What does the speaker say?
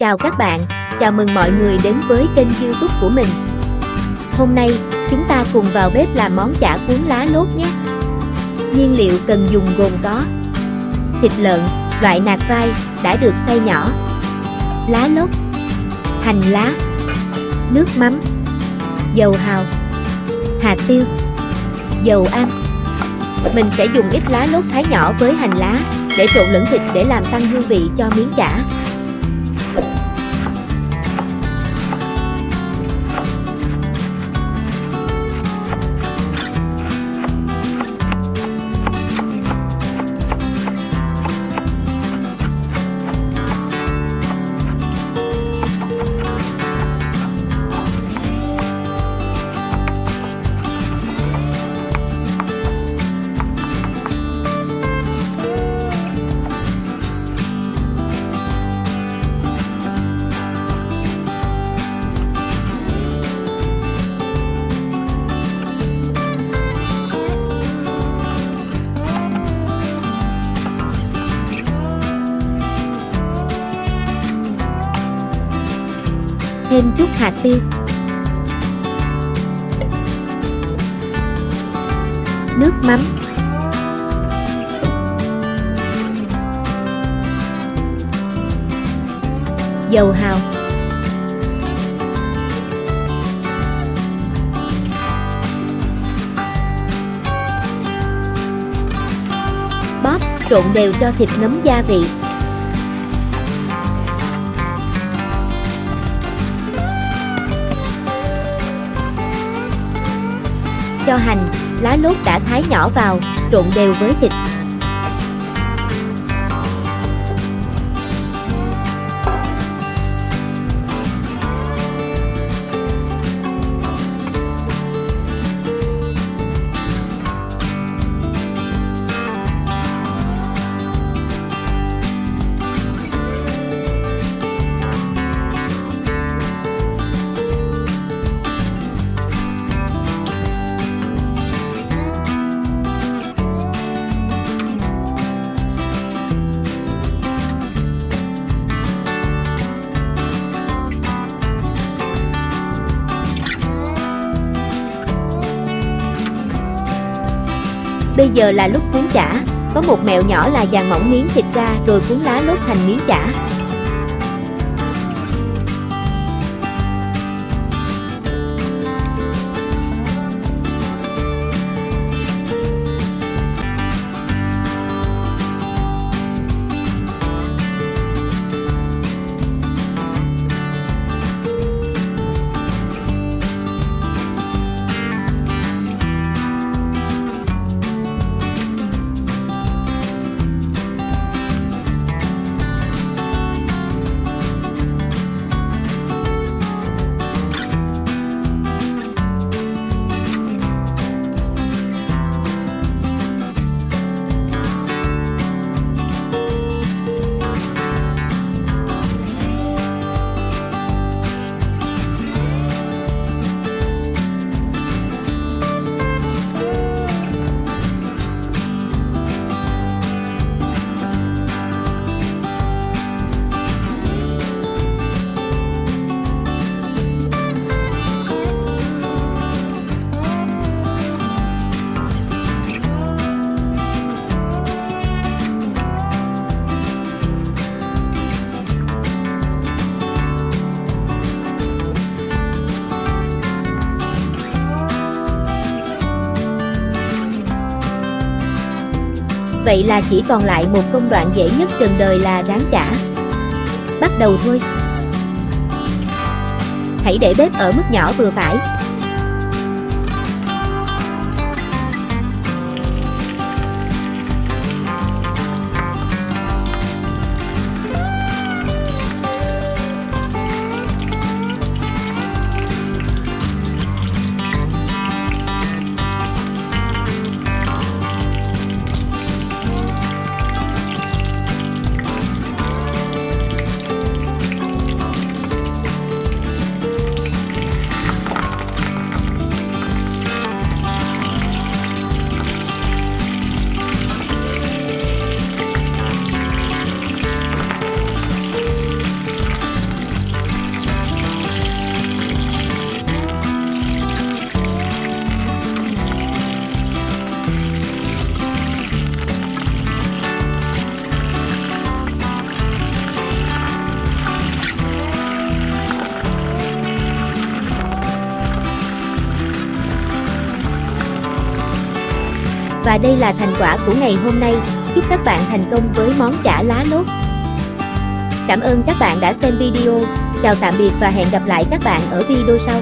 Chào các bạn, chào mừng mọi người đến với kênh YouTube của mình. Hôm nay, chúng ta cùng vào bếp làm món chả cuốn lá lốt nhé. Nguyên liệu cần dùng gồm có thịt lợn, loại nạc vai, đã được xay nhỏ, lá lốt, hành lá, nước mắm, dầu hào, hạt tiêu, dầu am. Mình sẽ dùng ít lá lốt thái nhỏ với hành lá để trộn lẫn thịt để làm tăng hương vị cho miếng chả. Thêm chút hạt tiêu, nước mắm, dầu hào, bóp, trộn đều cho thịt ngấm gia vị. Cho hành, lá lốt đã thái nhỏ vào, trộn đều với thịt. Bây giờ là lúc cuốn chả, có một mẹo nhỏ là dàn mỏng miếng thịt ra rồi cuốn lá lốt thành miếng chả. Vậy là chỉ còn lại một công đoạn dễ nhất trần đời là rán chả. Bắt đầu thôi. Hãy để bếp ở mức nhỏ vừa phải. Và đây là thành quả của ngày hôm nay. Chúc các bạn thành công với món chả lá lốt. Cảm ơn các bạn đã xem video. Chào tạm biệt và hẹn gặp lại các bạn ở video sau.